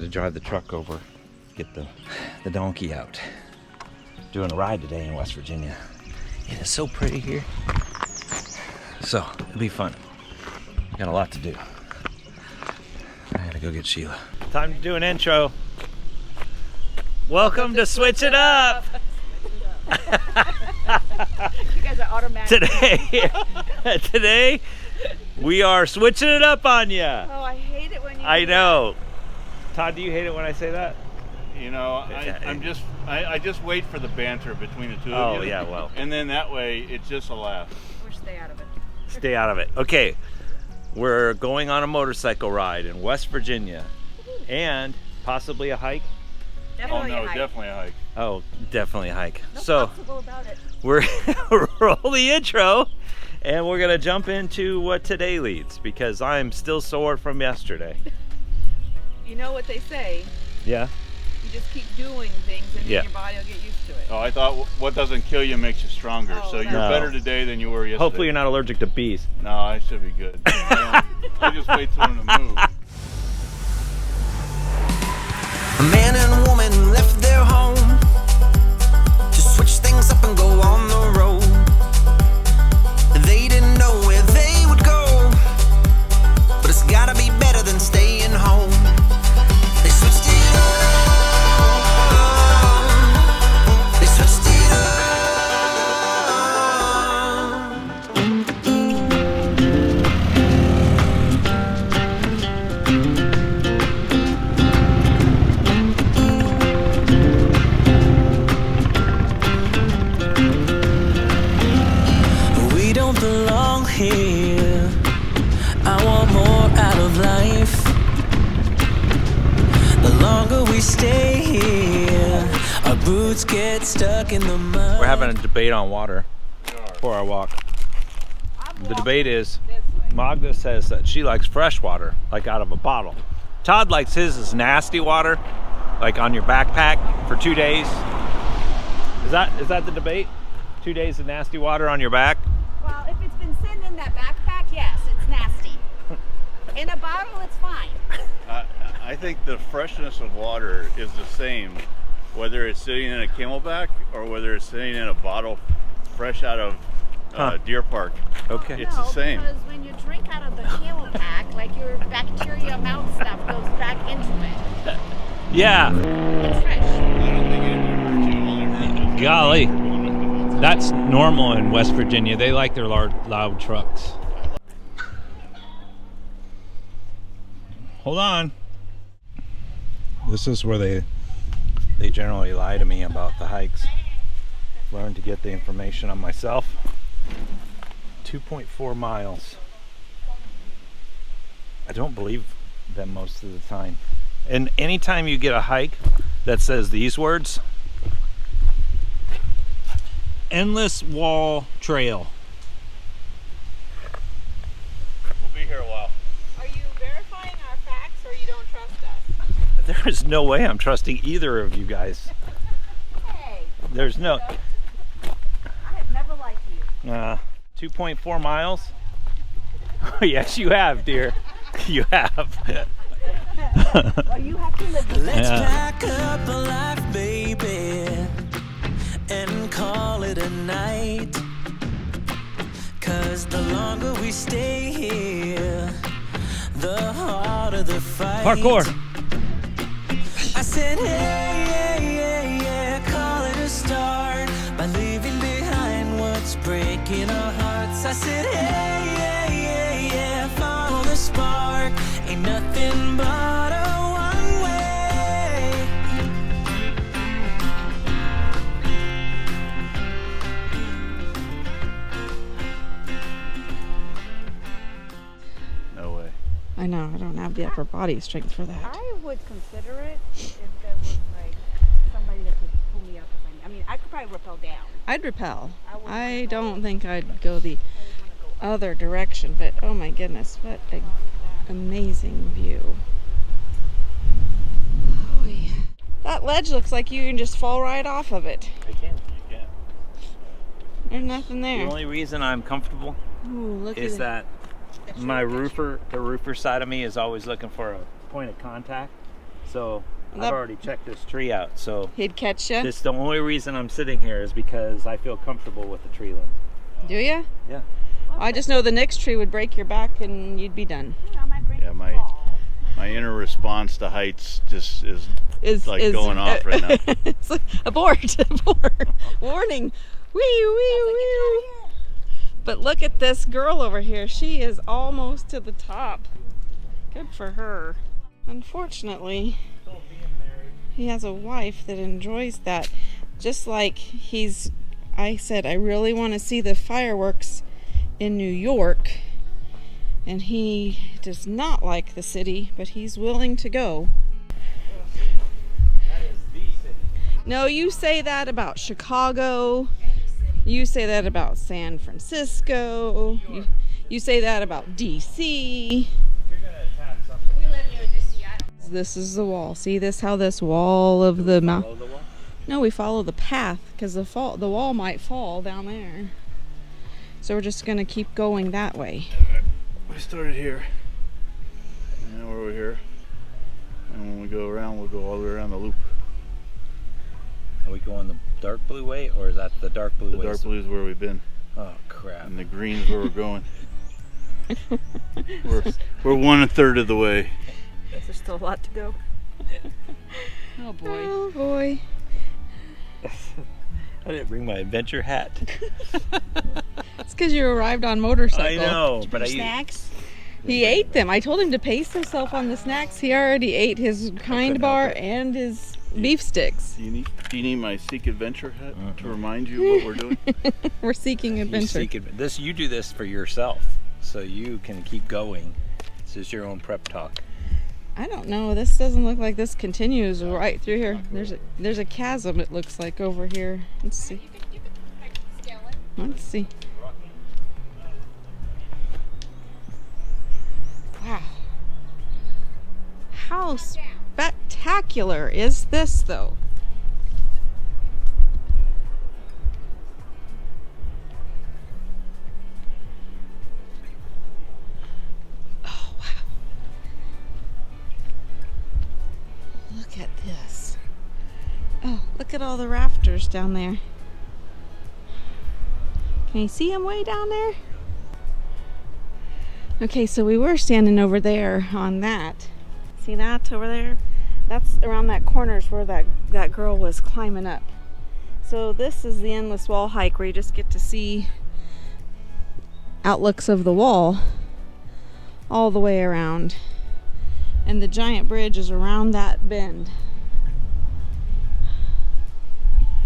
to drive the truck over, get the donkey out. Doing a ride today in West Virginia. It is so pretty here. So it'll be fun. Got a lot to do. I gotta go get Sheila. Time to do an intro. Welcome to Switch It Up. You guys are automatic. Today we are switching it up on you. Oh, I hate it when you I know. Todd, do you hate it when I say that? You know, I just wait for the banter between the two of you. Oh yeah, well. And then that way it's just a laugh. Or stay out of it. Stay out of it. Okay, we're going on a motorcycle ride in West Virginia, and possibly a hike. Definitely a hike. Definitely a hike. Oh, definitely a hike. No so possible about it. we're roll the intro, and we're gonna jump into what today leads because I'm still sore from yesterday. You know what they say? Yeah. You just keep doing things, and then your body will get used to it. Oh, I thought what doesn't kill you makes you stronger. Oh, so you're no. better today than you were yesterday. Hopefully you're not allergic to bees. No, I should be good. I just wait for them to move. A man and a woman left their home to switch things up and go on the road. They didn't know where they would go, but it's gotta be better than staying home. They switched it up. They switched it up. We don't belong here. I want more out of life. The longer we stay here, our boots get stuck in the mud. We're having a debate on water for our walk. The debate is Magda says that she likes fresh water, like out of a bottle. Todd likes his as nasty water, like on your backpack for 2 days. Is that the debate? 2 days of nasty water on your back? Well, if it's been sitting in that backpack, yes, it's nasty. In a bottle, it's fine. I think the freshness of water is the same, whether it's sitting in a Camelback or whether it's sitting in a bottle fresh out of Deer Park. Okay. It's the same. Because when you drink out of the Camelback, like your bacteria mouth stuff goes back into it. Yeah. It's fresh. I don't think it hurts you. Golly. That's normal in West Virginia. They like their loud trucks. Hold on. This is where they generally lie to me about the hikes. Learn to get the information on myself. 2.4 miles. I don't believe them most of the time. And anytime you get a hike that says these words, Endless Wall Trail. We'll be here a while. Are you verifying our facts or you don't trust us? There is no way I'm trusting either of you guys. Hey. There's no. I have never liked you. 2.4 miles? Oh, yes, you have, dear. You have. Well, you have to live with Let's Yeah. pack up a life, baby, and call it a night. 'Cause the longer we stay here, the harder the fight. Parkour. I said, yeah, call it a start by leaving behind what's breaking our hearts. I said, yeah, follow the spark. Ain't nothing but a one way. No way. I know, I don't have the upper body strength for that. I would consider it if there was like somebody that could pull me up. I mean, I could probably rappel down. I'd repel. wouldn't I rappel. don't think I'd go the other direction, but oh my goodness, what an amazing view. Oh, yeah. That ledge looks like you can just fall right off of it. I can. You can. There's nothing The there. only reason I'm comfortable Ooh, look is at that my roofer, the roofer side of me is always looking for a point of contact. So I've That- already checked this tree out. So He'd catch you. this the only reason I'm sitting here is because I feel comfortable with the tree limb. Do you? Yeah. I just know the next tree would break your back and you'd be done. You know, my brain Yeah, my inner response to heights just is like going off right now. It's like, abort, abort, warning, wee. But look at this girl over here. She is almost to the top. Good for her. Unfortunately, he has a wife that enjoys that. Just like I said, I really want to see the fireworks in New York. And he does not like the city, but he's willing to go. That is the city. No, you say that about Chicago. You say that about San Francisco. You say that about DC. You're gonna attack something. This is the wall. See this? How this wall of the mountain? Follow the wall? No, we follow the path because the wall might fall down there. So we're just gonna keep going that way. We started here, and now we're over here, and when we go around, we'll go all the way around the loop. Are we going the dark blue way, or is that the dark blue way? The dark blue is where we've been, Oh crap! and the green is where we're going. we're 1/3 of the way. There's still a lot to go. Oh boy. Oh boy. I didn't bring my adventure hat. It's because you arrived on motorcycle. I know, but Snacks? He ate them. I told him to pace himself on the snacks. He already ate his kind help bar it. and his beef sticks. Do you need my Seek Adventure hat to remind you what we're doing? We're seeking adventure. You do this for yourself, so you can keep going. This is your own prep talk. I don't know. This doesn't look like this continues right through here. There's a chasm. It looks like over here. Let's see. Let's see. Wow. How spectacular is this, though? Oh, wow. Look at this. Oh, look at all the rafters down there. Can you see them way down there? Okay, so we were standing over there on that. See that over there? That's around that corner's where that girl was climbing up. So this is the endless wall hike where you just get to see outlooks of the wall all the way around. And the giant bridge is around that bend.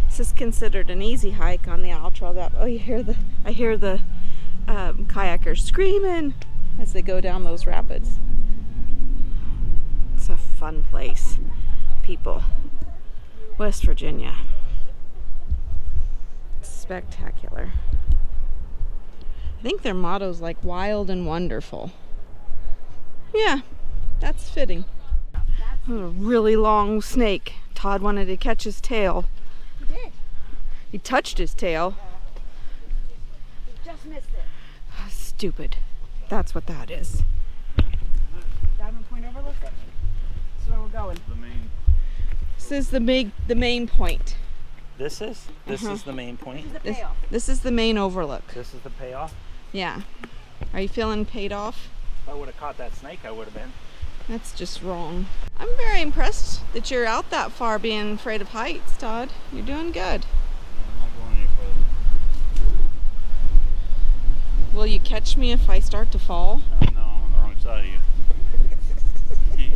This is considered an easy hike on the Trail. Oh, I hear the kayakers screaming as they go down those rapids. It's a fun place, people. West Virginia. Spectacular. I think their motto's like wild and wonderful. Yeah, that's fitting. A really long snake. Todd wanted to catch his tail. He did. He touched his tail. He just missed it. Stupid. That's what that is. Diamond Point overlook it. That's where we're going. The main. This is the main point. This is the main point. This is the This, payoff. this is the main overlook. This is the payoff. Yeah. Are you feeling paid off? If I would have caught that snake, I would have been. That's just wrong. I'm very impressed that you're out that far being afraid of heights, Todd. You're doing good. I'm not going any further. Will you catch me if I start to fall? No, I'm on the wrong side of you.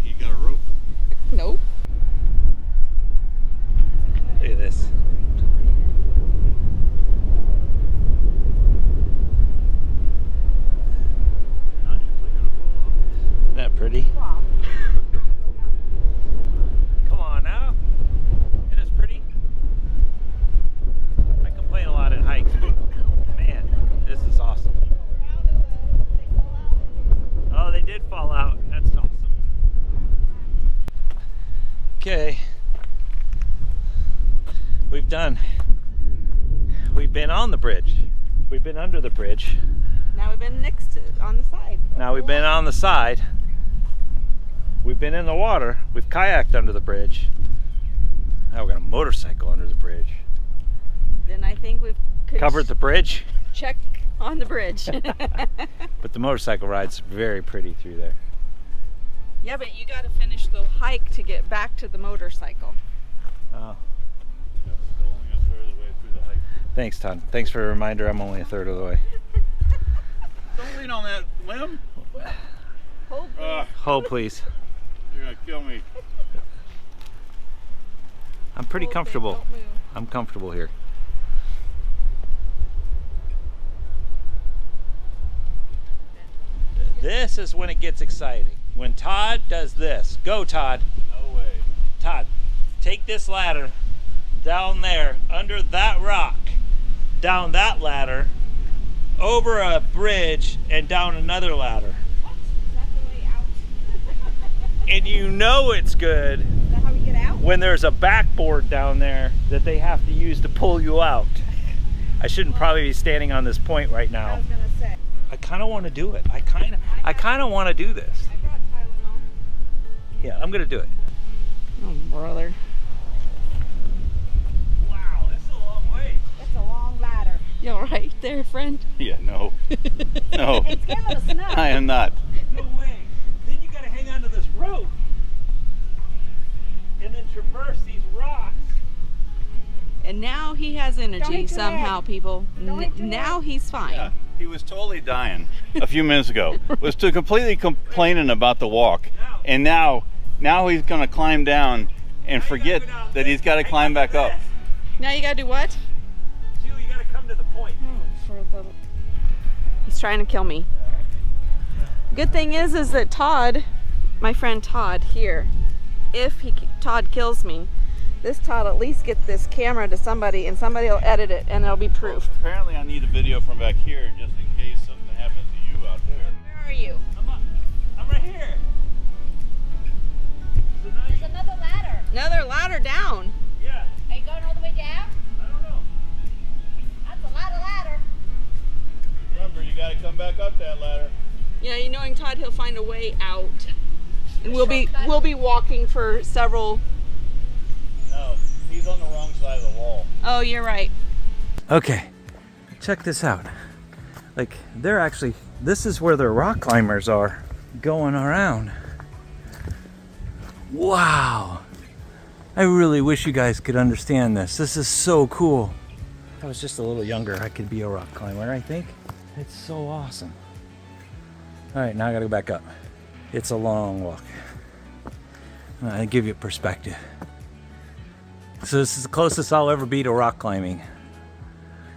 You got a rope? Nope. Look at this. Isn't that pretty? Wow. Come on now. It is pretty. I complain a lot in hikes, but man, this is awesome. Oh, they did fall out. That's awesome. Okay. We've been on the bridge. We've been under the bridge. Now we've been on the side. Now we've been on the side. We've been in the water. We've kayaked under the bridge. Now we're gonna motorcycle under the bridge. Then I think we've Covered the bridge. check on the bridge. But the motorcycle ride's very pretty through there. Yeah, but you got to finish the hike to get back to the motorcycle. Oh. Yeah, we're still only a third of the way through the hike. Thanks, Todd. Thanks for the reminder. I'm only a third of the way. Don't lean on that limb. Hold, Hold, please. You're gonna kill me. I'm pretty comfortable. Don't move. I'm comfortable here. This is when it gets exciting. When Todd does this. Go, Todd. No way. Todd, take this ladder down there, under that rock, down that ladder, over a bridge, and down another ladder. What? Is that the way out? And you know it's good Is that how we get out? when there's a backboard down there that they have to use to pull you out. I shouldn't probably be standing on this point right I now. was gonna say. I kind of want to do it. I kind of want to do this. I brought Tylenol. Yeah, I'm gonna do it. Oh, brother. Wow, this is a long way. It's a long ladder. You all right there, friend? Yeah, no. No. It's giving us enough. I am not. No way. Then you gotta hang onto this rope and then traverse these rocks. And now he has Don't energy hit your somehow, head. people. Don't hit your Now head. he's fine. Yeah, he was totally dying a few minutes ago. Was to completely complaining about the walk, and now he's gonna climb down and forget that he's got to climb back up. Now you gotta do what? Jill, you gotta come to the point. He's trying to kill me. Good thing is that Todd, my friend Todd here, if Todd kills me, this Todd at least get this camera to somebody and somebody will edit it and it'll be proof. Apparently, I need a video from back here just in case something happens to you out there. Where are you? I'm right here. So now There's another ladder. Another ladder down. yeah, Are you going all the way down? I don't know. That's a lot of ladder. Remember, you got to come back up that ladder. Yeah, you knowing Todd, he'll find a way out. And we'll be walking for several. No, he's on the wrong side of the wall. Oh, you're right. Okay, check this out. Like, they're actually, this is where the rock climbers are going around. Wow. I really wish you guys could understand this. This is so cool. If I was just a little younger, I could be a rock climber, I think. It's so awesome. All right, now I gotta go back up. It's a long walk. I give you perspective. So this is the closest I'll ever be to rock climbing.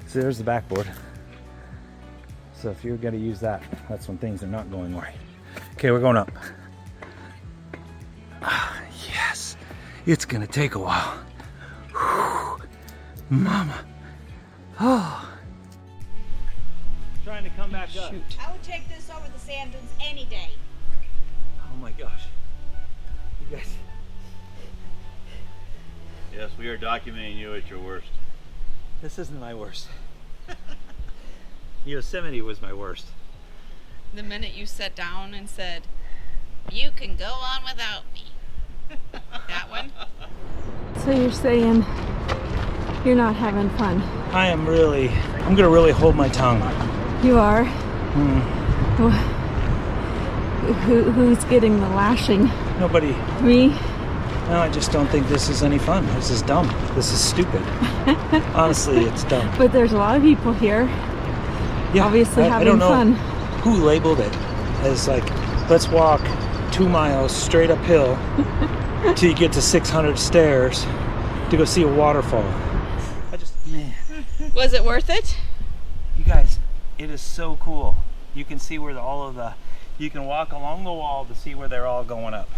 So there's the backboard. So if you're gonna use that, that's when things are not going right. Okay, we're going up. Ah, yes, it's gonna take a while. Whew. Mama. Oh. Trying to come back up. Shoot. I would take this over the sand dunes any day. Oh my gosh. You guys. Yes, we are documenting you at your worst. This isn't my worst. Yosemite was my worst. The minute you sat down and said, "You can go on without me." That one? So you're saying you're not having fun? I'm gonna really hold my tongue. You are? Who's getting the lashing? Nobody. Me? No, I just don't think this is any fun. This is dumb. This is stupid. Honestly, it's dumb. But there's a lot of people here, Yeah, obviously I having don't know fun. who labeled it as like, let's walk 2 miles straight uphill till you get to 600 stairs to go see a waterfall. Man, Was it worth it? you guys, it is so cool. You can see where you can walk along the wall to see where they're all going up.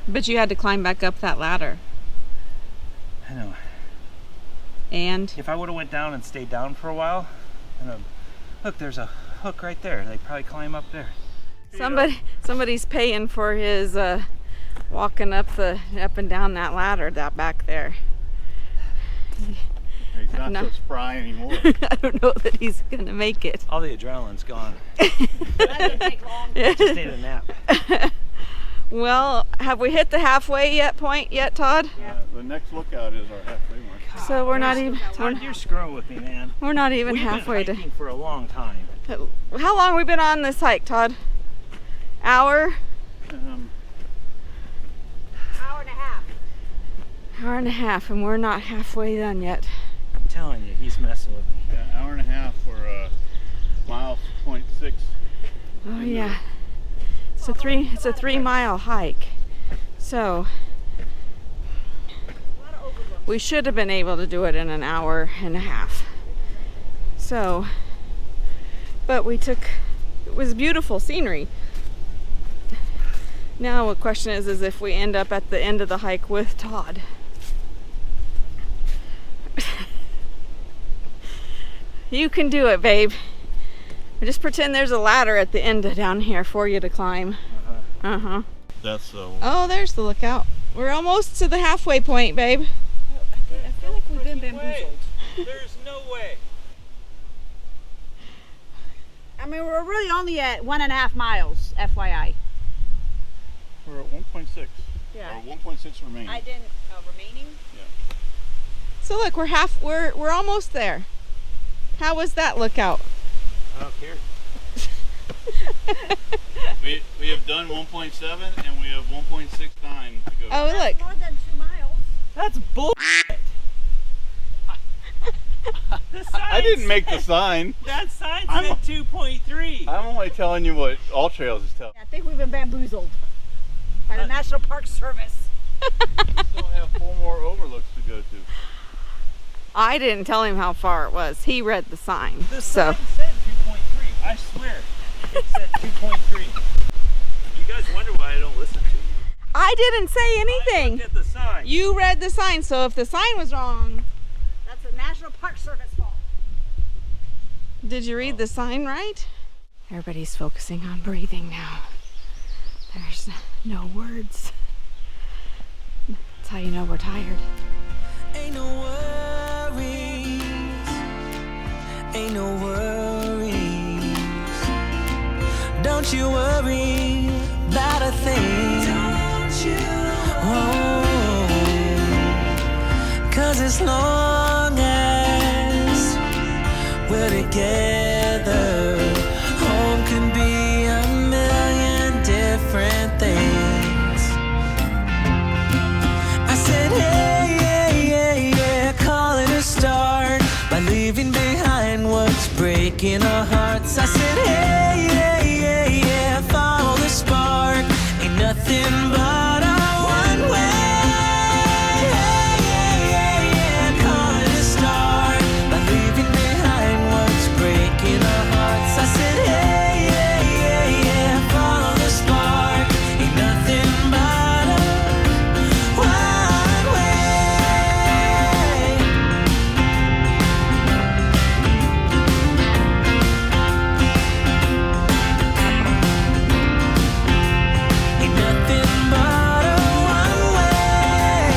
But you had to climb back up that ladder. I know. And If I would have went down and stayed down for a while, look, there's a hook right there. They probably climb up there. somebody's paying for his walking up and down that ladder that back there. He's not No. so spry anymore. I don't know that he's gonna make it. All the adrenaline's gone. That didn't take long. Just need a nap. Well, have we hit the halfway point yet, Todd? The next lookout is our halfway mark. So we're not even. Todd, you're screwing with me, man. We're not even We've halfway been hiking for a long time. to. How long have we been on this hike, Todd? Hour? Hour and a half. Hour and a half, and we're not halfway done yet. I'm telling you, he's messing with me. Yeah, hour and a half for mile 0.6. Oh yeah. It's a 3 mile hike. So we should have been able to do it in an hour and a half. So, but it was beautiful scenery. Now the question is if we end up at the end of the hike with Todd. You can do it, babe. Just pretend there's a ladder at the end down here for you to climb. That's the Oh, there's the lookout. We're almost to the halfway point, babe. I feel like we've been bamboozled. There's no way. I mean, we're really only at 1.5 miles, FYI. we're at 1.6. Yeah. Or 1.6 remaining. I didn't. Remaining? So look, we're almost there. How was that lookout? I don't care. We have done 1.7 and we have 1.69 to go. Oh, look. More than 2 miles. That's bullshit. I didn't make the sign. That sign I'm- said 2.3. I'm only telling you what All Trails is telling. I think we've been bamboozled by the National Park Service. We still have 4 more overlooks to go to. I didn't tell him how far it was. He read the sign. The So sign said 2.3. I swear. It said 2.3. You guys wonder why I don't listen to you. I didn't say I anything. looked at the sign. You read the sign, so if the sign was wrong, That's the National Park Service fault. did you read the sign right? Everybody's focusing on breathing now. There's no words. That's how you know we're tired. Ain't no worries, ain't no worries. Don't you worry about a thing. Don't you? Oh, 'cause as long as we're together, home can be a million different things. I said, hey, call it a start by leaving behind what's breaking our hearts. I said, hey, follow the spark. Ain't nothing but a one way. Call it a start by leaving behind what's breaking our hearts. I said, hey, follow the spark. Ain't nothing but a one way. Ain't nothing but a one way.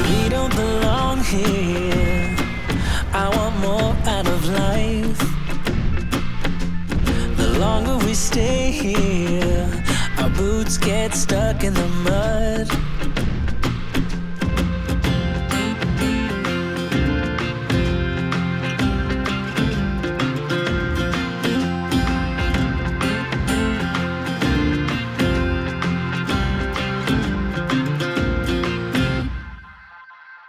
We don't belong here. I want more out of life. The longer we stay here, our boots get stuck in the mud.